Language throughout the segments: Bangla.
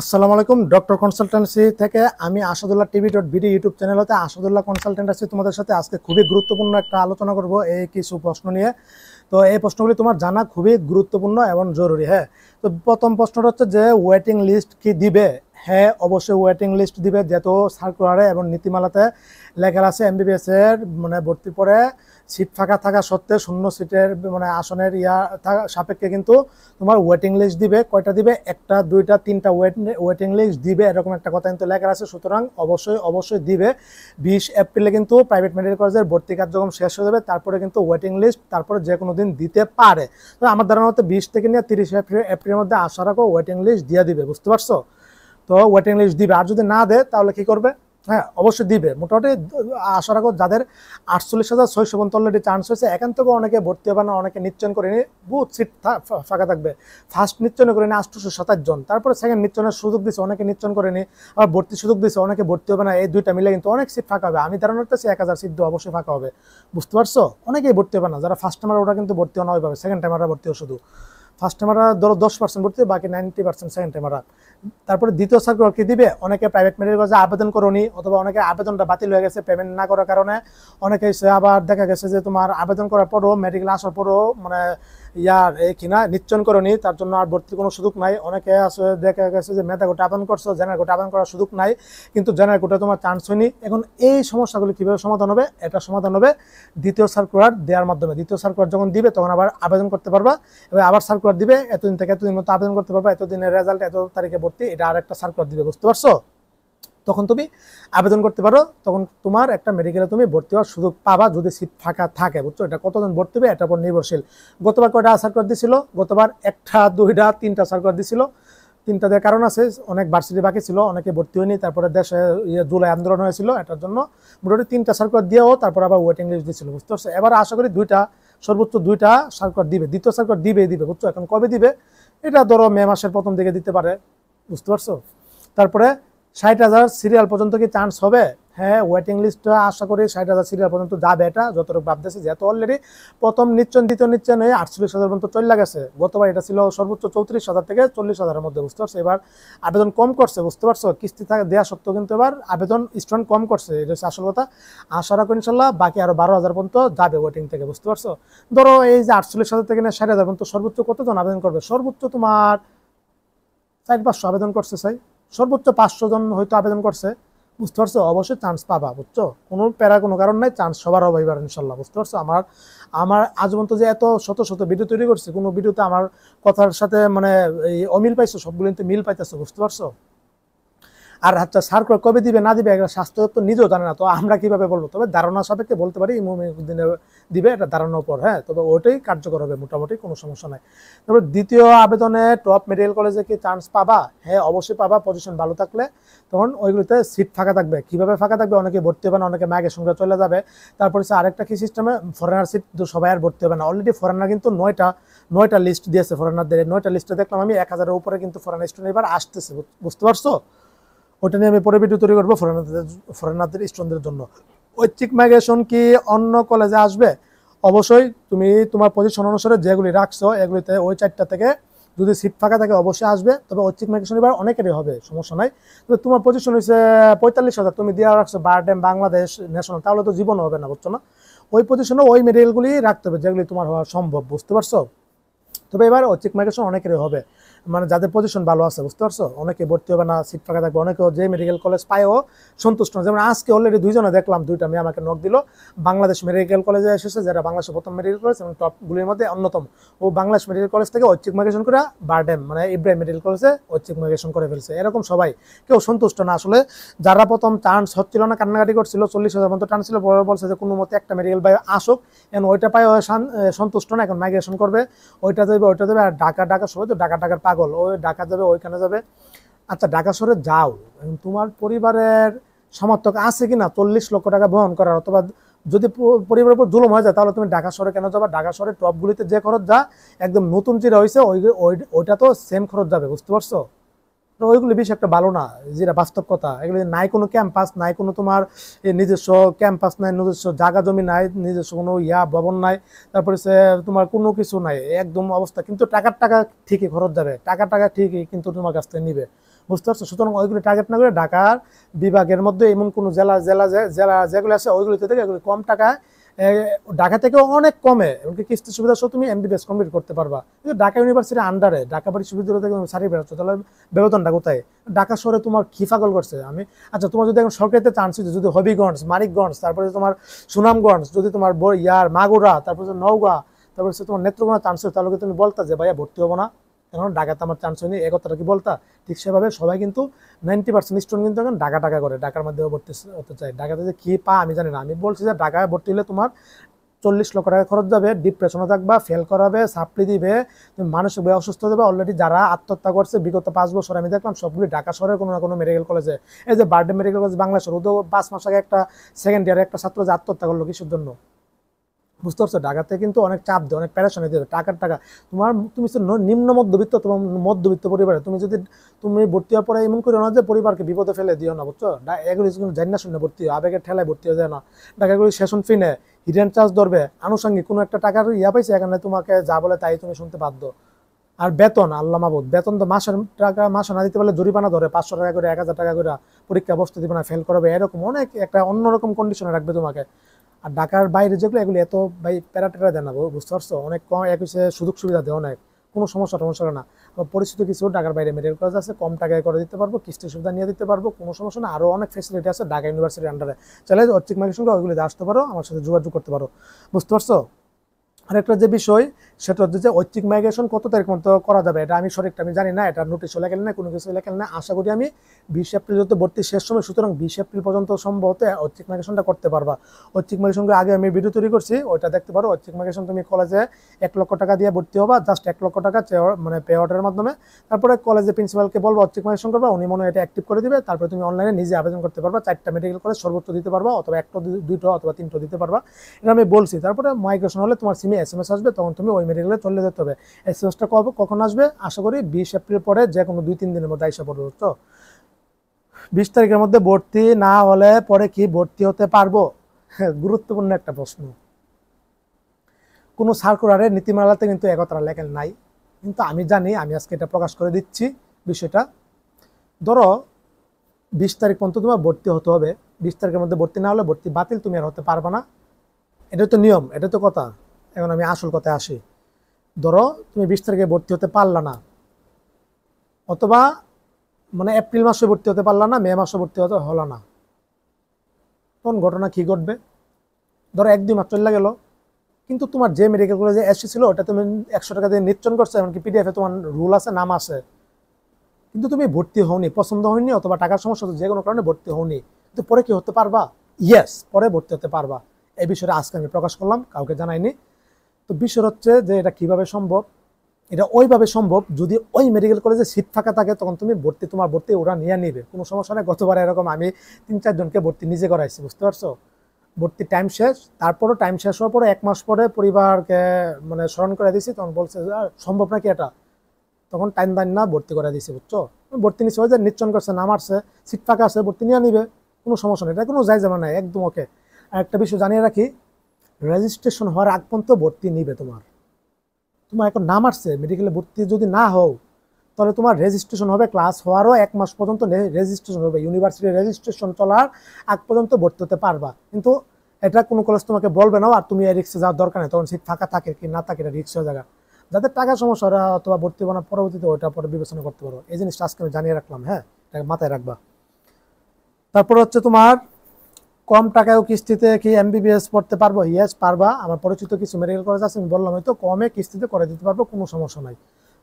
আসসালামু আলাইকুম। ডক্টর কনসালটেন্সি থেকে আমি আসাদুল্লাহ টিভি.ভিডি ইউটিউব চ্যানেল হতে আসাদুল্লাহ কনসালটেন্সি তোমাদের সাথে আজকে খুবই গুরুত্বপূর্ণ একটা আলোচনা করব এই কিছু প্রশ্ন নিয়ে। তো এই প্রশ্নগুলি তোমার জানা খুবই গুরুত্বপূর্ণ এবং জরুরি। হ্যাঁ, তো প্রথম প্রশ্নটা হচ্ছে যে ওয়েটিং লিস্ট কি দিবে? হ্যাঁ, অবশ্যই ওয়েটিং লিস্ট দিবে, যেহেতু সার্কুলারে এবং নীতিমালাতে লেখা আছে এমবিবিএস এর ভর্তি পরে সিট ফাঁকা থাকা সত্ত্বেও শূন্য সিটের আসনের সাপেক্ষে কিন্তু তোমার ওয়েটিং লিস্ট দিবে। কয়টা দিবে? একটা, দুইটা, তিনটা ওয়েটিং লিস্ট দিবে, এরকম একটা কথা কিন্তু লেখা আছে। সুতরাং অবশ্যই দিবে। 20 এপ্রিলে কিন্তু প্রাইভেট মেডিকেল কলেজের ভর্তি কার্যক্রম শেষ হয়ে যাবে, তারপরে কিন্তু ওয়েটিং লিস্ট তারপরে যে কোনো দিন দিতে পারে। তো আমার ধারণা হতে 20 থেকে নিয়ে 30 এপ্রিলের মধ্যে আশা রাখো ওয়েটিং লিস্ট দিয়ে দিবে, বুঝতে পারছো? তো ওয়েটিং লিস্ট দিবে। আর যদি না দেয় তাহলে কি করবে? হ্যাঁ, অবশ্যই দিবে। মোটামুটি আশা রাখো যাদের 48,600 অলরেডি চান্স হয়েছে, এখান থেকে অনেকে ভর্তি হবে না, অনেকে নিশ্চয়ন করে নি, বহুত সিট ফাঁকা থাকবে। ফার্স্ট নিশ্চয়ন করে নি 827 জন, তারপরে সেকেন্ড নিশ্চয়নের সুযোগ দিচ্ছে, অনেকে নিশ্চয়ন করে নি, আবার ভর্তির সুযোগ দিচ্ছে, অনেকে ভর্তি হবে না। এই দুইটা মিলে কিন্তু অনেক সিট ফাঁকা হবে। আমি ধারণা করতেছি 1000 সিট অবশ্যই ফাঁকা হবে, বুঝতে পারছো? অনেকেই ভর্তি হবে না, যারা ফার্স্ট টাইমার ওরা কিন্তু ভর্তি হয় না ওইভাবে, সেকেন্ড টাইমাররা ভর্তি হয় শুধু। ফার্স্ট টাইমাররা ধরো 10% ভর্তি, বাকি 90% সেকেন্ড টাইমাররা। তারপরে দ্বিতীয় সার্কুলার কি দিবে? অনেকে প্রাইভেট মেডিকেল কলেজে আবেদন করোনি, অথবা অনেকে আবেদনটা বাতিল হয়ে গেছে পেমেন্ট না করার কারণে। অনেকে আবার দেখা গেছে যে তোমার আবেদন করার পরও মেডিকেল আসার পরও কিনা নিশ্চয়ন করোনি, তার জন্য আর ভর্তির কোনো সুযোগ নাই। অনেকে আছে দেখা গেছে যে মেধা কোটা আবেদন করছো, জেনারেল কোটা আবেদন করার সুযোগ নাই, কিন্তু জেনারেল কোটা তোমার চান্স হয়নি। এখন এই সমস্যাগুলি কিভাবে সমাধান হবে? এটা সমাধান হবে দ্বিতীয় সার্কুলার দেওয়ার মাধ্যমে। দ্বিতীয় সার্কুলার যখন দিবে তখন আবার আবেদন করতে পারবা, এবং আবার সার্কুলার দিবে, এতদিন থেকে এতদিন মতো আবেদন করতে পারবা, এতদিনের রেজাল্ট এত তারিখে ভর্তি, এটা আর একটা সার্কুলার দিবে, বুঝতে পারছো? তখন তুমি আবেদন করতে পারো, তখন তোমার একটা মেডিকেলে তুমি ভর্তি হওয়ার সুযোগ পাবা যদি সিট ফাঁকা থাকে, বুঝছো? এটা কতজন ভর্তি হবে এটার উপর নির্ভরশীল। গতবার কয়টা সার্কুলার দিছিল? গতবার একটা, দুইটা, তিনটা সার্কুলার দিছিল। তিনটা দেওয়ার কারণ আছে, অনেক ভার্সিটি বাকি ছিল, অনেকে ভর্তি হয়নি, তারপরে দেশে জুলাই আন্দোলন হয়েছিল, এটার জন্য মোটামুটি 3টা সার্কুলার দিয়েও তারপর আবার ওয়েটিং লিস্ট দিয়েছিল, বুঝতে পারছো? এবার আশা করি সর্বোচ্চ দুইটা সার্কুলার দিবে। দ্বিতীয় সার্কুলার দিবে, বুঝছো? এখন কবে দিবে? এটা ধরো মে মাসের প্রথম দিকে দিতে পারে, বুঝতে পারছো? তারপরে 60,000 সিরিয়াল পর্যন্ত কি চান্স হবে? হ্যাঁ, ওয়েটিং লিস্টটা আশা করি 60,000 সিরিয়াল পর্যন্ত যাবে, এটা যতটুকু ভাবতেছে, যেহেতু অলরেডি প্রথম নিশ্চয়ন দ্বিতীয় নিশ্চয়ন হয়ে 48,000 পর্যন্ত চলে গেছে। গতবার এটা ছিল সর্বোচ্চ 34,000 থেকে 40,000-এর মধ্যে, বুঝতে পারছো? এবার আবেদন কম করছে, বুঝতে পারছো? কিস্তি দেওয়া সত্ত্বেও কিন্তু এবার আবেদন স্টুডেন্ট কম করছে, এটা হচ্ছে আসল কথা। আশা রাখো ইনশাল্লাহ বাকি আরো 12,000 পর্যন্ত যাবে ওয়েটিং থেকে, বুঝতে পারছো? ধরো এই যে 48,000 থেকে 60,000 পর্যন্ত সর্বোচ্চ কতজন আবেদন করবে? সর্বোচ্চ তোমার 400-500 আবেদন করছে, সর্বোচ্চ 500 জন হয়তো আবেদন করছে, বুঝতে পারছো? অবশ্যই চান্স পাবা, বুঝছো? কোনো প্যারা কোনো কারণ নাই, চান্স সবার হবে এবার ইনশাল্লাহ, বুঝতে পারছো? আমার আজ পর্যন্ত যে এত শত ভিডিও তৈরি করছি, কোনো ভিডিওতে আমার কথার সাথে এই অমিল পাইছো? সবগুলোতে মিল পাইতেছো, বুঝতে পারছো? আর আচ্ছা, সার্কুলার কবে দিবে না দিবে একটা স্বাস্থ্য দপ্তর নিজেও জানে না, তো আমরা কিভাবে বলবো? তবে ধারণা সাপেক্ষে বলতে পারি দিনে দিবে, এটা ধারণার উপর। হ্যাঁ, তবে ওইটাই কার্যকর হবে, মোটামুটি কোনো সমস্যা নাই। তারপর দ্বিতীয় আবেদনে টপ মেডিকেল কলেজে কি চান্স পাবা? হ্যাঁ, অবশ্যই পাবা, পজিশন ভালো থাকলে। তখন ওইগুলোতে সিট ফাঁকা থাকবে। কিভাবে ফাঁকা থাকবে? অনেকে ভর্তি হবে না, অনেকে ম্যাগের সঙ্গে চলে যাবে। তারপর হচ্ছে আরেকটা কি সিস্টেমে, ফরেনার সিট সবাই আর ভর্তি হবে না। অলরেডি ফরেনার কিন্তু 9টা লিস্ট দিয়েছে ফরেনারদের। 9টা লিস্টে দেখলাম আমি 1000-এর উপরে কিন্তু ফরেনার স্টুডেন্ট এবার আসতেছে, বুঝতে পারছো? ওটা নিয়ে আমি পরে ভিডিও তৈরি করবো ফরেনারদের স্টুডেন্টদের জন্য। ঐচ্ছিক মাইগ্রেশন কি অন্য কলেজে আসবে? অবশ্যই তুমি তোমার পজিশন অনুসারে যেগুলি রাখছো এগুলিতে ওই 4টা থেকে যদি সিট ফাঁকা থাকে অবশ্যই আসবে। তবে ঐচ্ছিক মাইগ্রেশন এবার অনেকেরই হবে, সমস্যা নাই। তবে তোমার পজিশন হচ্ছে 45,000, তুমি দিয়ে রাখছো বারডেম, বাংলাদেশ, ন্যাশনাল, তাহলে তো জীবন হবে না, বুঝছো না? ওই পজিশনে ওই মেটেরিয়ালগুলি রাখতে হবে যেগুলি তোমার হওয়া সম্ভব, বুঝতে পারছো? তবে এবার ঐচ্ছিক মাইগ্রেশন অনেকেরই হবে, যাদের পজিশন ভালো আছে, বুঝতে পারছো? অনেকে ভর্তি হবে না, সিট ফাঁকা থাকবে, অনেকেও যে মেডিকেল কলেজ পায়ও সন্তুষ্ট না। যেমন আজকে অলরেডি 2জনে দেখলাম, 2টা মেয়ে আমাকে নক দিল, বাংলাদেশ মেডিকেল কলেজে এসেছে, যারা বাংলাদেশের প্রথম মেডিকেল কলেজ এবং টপগুলির মধ্যে অন্যতম। ও বাংলাদেশ মেডিকেল কলেজ থেকে ঐচ্ছিক মাইগ্রেশন করে বারডেম ইব্রাহিম মেডিকেল কলেজে ঐচ্ছিক মাইগ্রেশন করে ফেলছে। এরকম সবাই কেউ সন্তুষ্ট না আসলে। যারা প্রথম চান্স হচ্ছিল না, কান্নাকাটি করছিল, 40,000 মতো টানছিল, পরে বলছে যে কোনো মতে একটা মেডিকেল বাই আসুক, এখন ওইটা পাই সন্তুষ্ট না, এখন মাইগ্রেশন করবে, ওইটা দেবে। আর ঢাকা সবাই তো ঢাকার পাগল, ওই ঢাকা যাবে, ওইখানে যাবে। আচ্ছা, ঢাকা শহরে যাও, তোমার পরিবারের সমর্থক আছে কিনা 40 লক্ষ টাকা বহন করার? অথবা যদি পরিবারের উপর জুলুম হয়ে যায় তাহলে তুমি ঢাকা শহরে কেন যাবা? ঢাকা শহরে টপগুলিতে যে খরচ যা একদম নতুন চিরা হয়েছে, ওইটা তো সেম খরচ যাবে, বুঝতে পারছো? ওইগুলি বেশি একটা ভালো না, যেটা বাস্তব কথা। এগুলি নাই কোনো ক্যাম্পাস, নাই কোনো তোমার নিজস্ব ক্যাম্পাস, নাই নিজস্ব জায়গা জমি, নাই নিজস্ব কোনো ভবন নাই, তারপরে তোমার কোনো কিছু নাই, একদম অবস্থা। কিন্তু টাকা ঠিকই খরচ যাবে, টাকা ঠিকই কিন্তু তোমার কাছ থেকে নিবে, বুঝতে পারছো? সুতরাং ওইগুলি টার্গেট না করে ঢাকার বিভাগের মধ্যে এমন কোনো জেলা জেলা জেলা যেগুলো আছে ওইগুলিতে থেকে এগুলি কম টাকায় ঢাকা থেকেও অনেক কমে এমনকি কিস্তি সুবিধা সহ তুমি এমবিবিএস কমপ্লিট করতে পারবা। কিন্তু ঢাকা ইউনিভার্সিটির আন্ডারে ঢাকা বিশ্ববিদ্যালয় থেকে সারি বেরোচ্ছে, তাহলে বেতনটা কোথায়? ঢাকা শহরে তোমার কি পাগল করছে? আমি আচ্ছা তোমার যদি এখন সরকারিতে চান্স হচ্ছে, যদি হবিগঞ্জ, মানিকগঞ্জ, তারপরে তোমার সুনামগঞ্জ, যদি তোমার মাগুরা, তারপরে নওগাঁ, তারপরে তোমার নেত্রকোনা চান্স হচ্ছে, তাহলে তুমি বলতা যে ভাইয়া ভর্তি হবো না, এখন ঢাকাতে আমার চান্স হয়নি, এই কথাটা কি বলতা? ঠিক সেভাবে সবাই কিন্তু 90% স্টুডেন্ট কিন্তু এখন ঢাকা করে ঢাকার মধ্যে ভর্তি হতে চায়। ঢাকাতে যে কি পা আমি জানি না। আমি বলছি যে ঢাকায় ভর্তি হলে তোমার 40 লক্ষ টাকা খরচ যাবে, ডিপ্রেশনে থাকবা, ফেল করাবে, সাপ্লি দিবে, তুমি মানসিকভাবে অসুস্থ দেবে। অলরেডি যারা আত্মহত্যা করছে বিগত 5 বছর আমি দেখলাম সবগুলি ঢাকা শহরের কোনো না কোনো মেডিকেল কলেজে। এই যে বার্ডে মেডিকেল কলেজ বাংলাদেশের, ওদের 5 মাস আগে একটা সেকেন্ড ইয়ারে একটা ছাত্র যে আত্মহত্যা করলো কিসের জন্য? বুঝতে পারছো? ঢাকাতে কিন্তু অনেক চাপ দেয়, অনেক প্যারেশানি দেবে, টাকার টাকা। তুমি নিম্ন মধ্যবিত্ত, তোমার মধ্যবিত্ত পরিবারে তুমি ভর্তি হওয়ার পরে এমন করে না যে পরিবারকে বিপদে ফেলে দিও না, বুঝছো? এগুলি জানি না শুনে ভর্তি হয়, আবেগের ঠেলায় ভর্তি হয়ে যায় না। ঢাকাগুলি সেশন ফি নেয়, হিডেন চার্জ ধরবে, আনুষঙ্গিক কোনো একটা টাকার পাইছে, এখানে তোমাকে যা বলে তাই তুমি শুনতে বাধ্য। আর বেতন আল্লাহ মাবুদ, বেতন তো মাসে না দিতে পারলে জরিমানা ধরে 500 টাকা করে, 1000 টাকা করে, পরীক্ষা বসতে দিবে না, ফেল করবে, এরকম অনেক একটা অন্যরকম কন্ডিশনে রাখবে তোমাকে। আর ঢাকার বাইরে যেগুলো এগুলো এত প্যারা দেয় না, বুঝতে পারছো? অনেক কম সুযোগ সুবিধা দেয়, অনেক কোনো সমস্যা না। পরিচিত কিছু ঢাকার বাইরে মেডিকেল কলেজ আছে, কম টাকায় করে দিতে পারবো, কিস্তি সুবিধা নিয়ে দিতে পারবো, কোনো সমস্যা না। আরও অনেক ফেসিলিটি আছে ঢাকা ইউনিভার্সিটির আন্ডারে। চাইলে ঐচ্ছিক মাইগ্রেশনকে ওইগুলিতে আসতে পারো, আমার সাথে যোগাযোগ করতে পারো, বুঝতে পারছো? আরেকটা যে বিষয় সেটা হচ্ছে যে ঐচ্ছিক মাইগ্রেশন কত তারিখ মতো করা যাবে, এটা আমি সঠিকটা আমি জানি না, এটা নোটিশ লেখেন না, কোনো কিছু লেখেন না। আশা করি আমি 20 এপ্রিল যত ভর্তি শেষ সময়, সুতরাং 20 এপ্রিল পর্যন্ত সম্ভবত ঐচ্ছিক মাইগ্রেশনটা করতে পারবা। ঐচ্ছিক মাইগ্রেশনকে আগে আমি ভিডিও তৈরি করছি, ওইটা দেখতে পারো। ঐচ্ছিক মাইগ্রেশন তুমি কলেজে 1 লক্ষ টাকা দিয়ে ভর্তি হবা, জাস্ট 1 লক্ষ টাকা মানে পে অর্ডারের মাধ্যমে। তারপরে কলেজে প্রিন্সিপালকে বলবো ঐচ্ছিক মাইগ্রেশন করবা, উনি মনে হয় এটা অ্যাক্টিভ করে দিবে। তারপরে তুমি অনলাইনে নিজে আবেদন করতে পারবা, 4টা মেডিকেল কলেজ সর্বোচ্চ দিতে পারবা, অথবা 1টা 2টা অথবা 3টা দিতে পারবা, এটা আমি বলছি। তারপরে মাইগ্রেশন হলে তোমার সিমে SMS আসবে, তখন তুমি ওই মেডিকেলে চলে যেতে হবে। এসএমএসটা কখন আসবে? আশা করি 20 এপ্রিল পরে যে কোনো 2-3 দিনের মধ্যে আইসা পড়বে, বুঝছো? 20 তারিখের মধ্যে ভর্তি না হলে পরে কি ভর্তি হতে পারবো? গুরুত্বপূর্ণ একটা প্রশ্ন। কোনো সার্কুলারে নীতিমালাতে কিন্তু একতারা লেখেন নাই, কিন্তু আমি জানি, আমি আজকে এটা প্রকাশ করে দিচ্ছি বিষয়টা। ধরো 20 তারিখ পর্যন্ত তোমার ভর্তি হতে হবে, 20 তারিখের মধ্যে ভর্তি না হলে ভর্তি বাতিল, তুমি আর হতে পারবে না। এটা তো নিয়ম, এটা তো কথা। এখন আমি আসল কথায় আসি। ধরো তুমি 20 তারিখে ভর্তি হতে পারলা না, অথবা মানে এপ্রিল মাসে ভর্তি হতে পারলা না, মে মাসে ভর্তি হতে হলো না, তখন ঘটনা কি ঘটবে? ধরো 1-2 মাস চলে গেল, কিন্তু তোমার যে মেডিকেল কলেজে এসেছিল ওটা তুমি 100 টাকা দিয়ে নিশ্চয় করছো, এমনকি পিডিএফে তোমার রুল আছে, নাম আছে, কিন্তু তুমি ভর্তি হওনি, পছন্দ হয়নি, অথবা টাকার সমস্যা, যে কোনো কারণে ভর্তি হওনি, কিন্তু পরে কি হতে পারবা? ইয়েস, পরে ভর্তি হতে পারবা। এই বিষয়টা আজকে আমি প্রকাশ করলাম, কাউকে জানাইনি। তো বিষয় হচ্ছে যে এটা কিভাবে সম্ভব? এটা ওইভাবে সম্ভব যদি ওই মেডিকেল কলেজে সিট ফাঁকা থাকে, তখন তুমি তোমার ভর্তি ওরা নিয়ে নিবে, কোনো সমস্যা নেই। গতবার এরকম আমি 3-4 জনকে ভর্তি নিজে করাইছি, বুঝতে পারছো? ভর্তি টাইম শেষ, তারপরও টাইম শেষ হওয়ার পরে 1 মাস পরে পরিবারকে মানে স্মরণ করে দিয়েছি, তখন বলছে সম্ভব নাকি এটা, তখন টাইম দাইন না ভর্তি করে দিয়েছি, বুঝছো? ভর্তি নিচ্ছে, ওই যে নিশ্চয় করছে, নাম আসছে, সিট ফাঁকা আছে, ভর্তি নিয়ে নিবে, কোনো সমস্যা নেই, এটা কোনো যাই যাবে না, একদম ওকে। আর একটা বিষয় জানিয়ে রাখি, রেজিস্ট্রেশন হওয়ার আগ পর্যন্ত ভর্তি নিবে। তোমার এখন নাম আসছে, মেডিকেলে ভর্তি যদি না হও, তাহলে তোমার রেজিস্ট্রেশন হবে, ক্লাস হওয়ারও 1 মাস পর্যন্ত রেজিস্ট্রেশন হবে, ইউনিভার্সিটির রেজিস্ট্রেশন চলার আগ পর্যন্ত ভর্তি হতে পারবা। কিন্তু এটা কোনো কলেজ তোমাকে বলবে না, আর তুমি রিক্সে যাওয়ার দরকার নেই, তখন সিট ফাঁকা থাকে কি না থাকে এটা রিক্সের জায়গা। যাদের টাকার সমস্যা ওরা অথবা ভর্তি বানা পরবর্তীতে ওইটা পরে বিবেচনা করতে পারো। এই জিনিসটা আজকে আমি জানিয়ে রাখলাম, হ্যাঁ, এটা মাথায় রাখবা। তারপর হচ্ছে তোমার কম টাকায়ও কিস্তিতে কি এমবিবিএস পড়তে পারবো? ইয়েস পারবা। আমার পরিচিত কিছু মেডিকেল কলেজ আছে, আমি বললাম হয়তো কমে কিস্তিতে করে দিতে পারবো, কোনো সমস্যা নাই,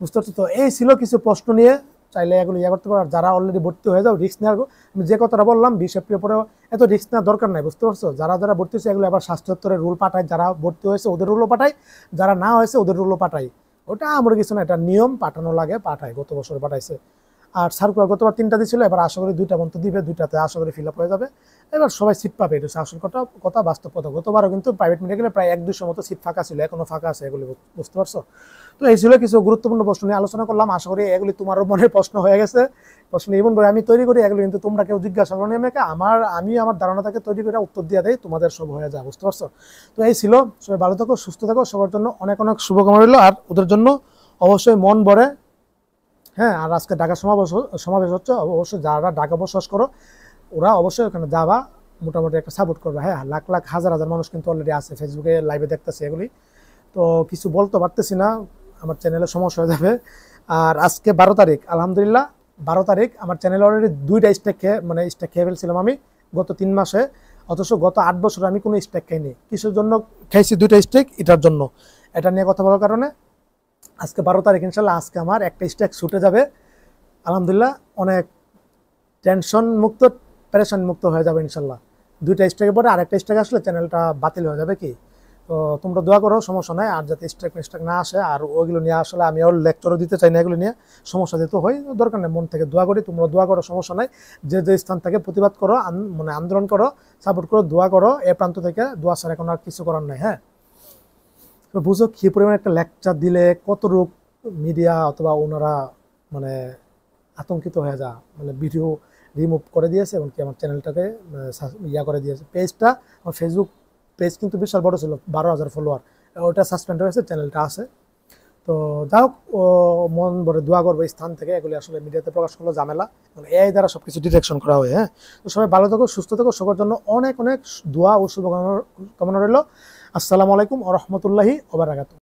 বুঝতে পারছো? তো এই ছিল কিছু প্রশ্ন নিয়ে, চাইলে এগুলো করতে পারো। আর যারা অলরেডি ভর্তি হয়ে যাও, রিস্ক নেওয়ার, আমি যে কথাটা বললাম 20 এপ্রিল পরে এত রিস্ক নেওয়ার দরকার নাই, বুঝতে পারছো? যারা ভর্তি হয়েছে এগুলো আবার স্বাস্থ্য দপ্তরের রুল পাঠায়, যারা ভর্তি হয়েছে ওদের রুলও পাঠায়, যারা না হয়েছে ওদের রুলও পাঠায়। ওটা আমরা কিছু না, এটা নিয়ম, পাঠানো লাগে, পাঠায়, গত বছর পাঠাইছে। আর সার্কুলার গতবার 3টা দিয়েছিল, এবার আশা করি 2টা পর্যন্ত দিবে, 2টাতে আশা করি ফিল আপ হয়ে যাবে, এবার সবাই সিট পাবে। এটা আসল কথা, বাস্তব কথা। গতবারও কিন্তু প্রাইভেট মেডিকেলে প্রায় 1-200 মতো সিট ফাঁকা ছিল, এখনো ফাঁকা আছে, এগুলি বুঝতে পারছো? তো এই ছিল কিছু গুরুত্বপূর্ণ প্রশ্ন নিয়ে আলোচনা করলাম। আশা করি এগুলি তোমারও মনে প্রশ্ন হয়ে গেছে। প্রশ্ন এমন করে আমি তৈরি করি, এগুলো কিন্তু তোমরা কেউ জিজ্ঞাসা করো আমাকে, আমি আমার ধারণা থেকে তৈরি করে উত্তর দিয়ে দেয়, তোমাদের সব হয়ে যায়, বুঝতে পারছো? তো এই ছিল, সবাই ভালো থাকো, সুস্থ থাকো, সবার জন্য অনেক অনেক শুভকামনা রইল। আর ওদের জন্য অবশ্যই মন ভরে হ্যাঁ, আর আজকে ঢাকা সমাবেশ সমাবেশ হচ্ছে, অবশ্যই যারা ঢাকা বসবাস করো ওরা অবশ্যই ওখানে যাবা, মোটামুটি একটা সাপোর্ট করবে। হ্যাঁ, লাখ লাখ হাজার হাজার মানুষ কিন্তু অলরেডি আছে ফেসবুকে লাইভে দেখতেছে এগুলি। তো কিছু বলতে পারতেছি না, আমার চ্যানেলে সমস্যা হয়ে যাবে। আর আজকে 12 তারিখ, আলহামদুলিল্লাহ 12 তারিখ আমার চ্যানেলে অলরেডি 2টা স্টেক স্টেক খেয়ে ফেলছিলাম আমি গত 3 মাসে। অথচ গত 8 বছর আমি কোনো স্টেক খাইনি। কিসের জন্য খাইছি 2টা স্টেক? এটার জন্য, এটা নিয়ে কথা বলার কারণে। আজকে 12 তারিখ, ইনশাল্লাহ আজকে আমার একটা স্টেক ছুটে যাবে আলহামদুলিল্লাহ। অনেক টেনশন মুক্ত, প্যারেশান মুক্ত হয়ে যাবে ইনশাল্লাহ। 2টা স্টেকের পরে আরেকটা স্টেক আসলে চ্যানেলটা বাতিল হয়ে যাবে কি। তো তোমরা দোয়া করো, সমস্যা নাই। আর যাতে স্টেক না আসে, আর ওইগুলো নিয়ে আসলে আমি ওর লেকচারও দিতে চাই না, এগুলো নিয়ে সমস্যা দিতে হয়, দরকার নেই। মন থেকে দোয়া করি, তোমরা দোয়া করো, সমস্যা নাই। যে যে স্থান থেকে প্রতিবাদ করো, মানে আন্দোলন করো, সাপোর্ট করো, দোয়া করো, এ প্রান্ত থেকে দোয়া ছাড়া এখন আর কিছু করার নাই। হ্যাঁ, তো বুঝো কি পরিমাণ একটা লেকচার দিলে কত রূপ মিডিয়া অথবা ওনারা মানে আতঙ্কিত হয়ে যা, মানে ভিডিও রিমুভ করে দিয়েছে, এমনকি আমার চ্যানেলটাকে ইয়া করে দিয়েছে। পেজটা, আমার ফেসবুক পেজ কিন্তু বিশাল বড় ছিল, 12,000 ফলোয়ার, ওটা সাসপেন্ড হয়েছে, চ্যানেলটা আছে। তো যাই হোক, মন ভরে দোয়া করবো। এই স্থান থেকে এগুলি আসলে মিডিয়াতে প্রকাশ করলো ঝামেলা, মানে এই দ্বারা সবকিছু ডিটেকশন করা হয়। হ্যাঁ, তো সবাই ভালো থাকো, সুস্থ থাকো, সবার জন্য অনেক অনেক দোয়া ও শুভকামনা রইল। আসসালামু আলাইকুম ওয়া রাহমাতুল্লাহি ওয়া বারাকাতুহু।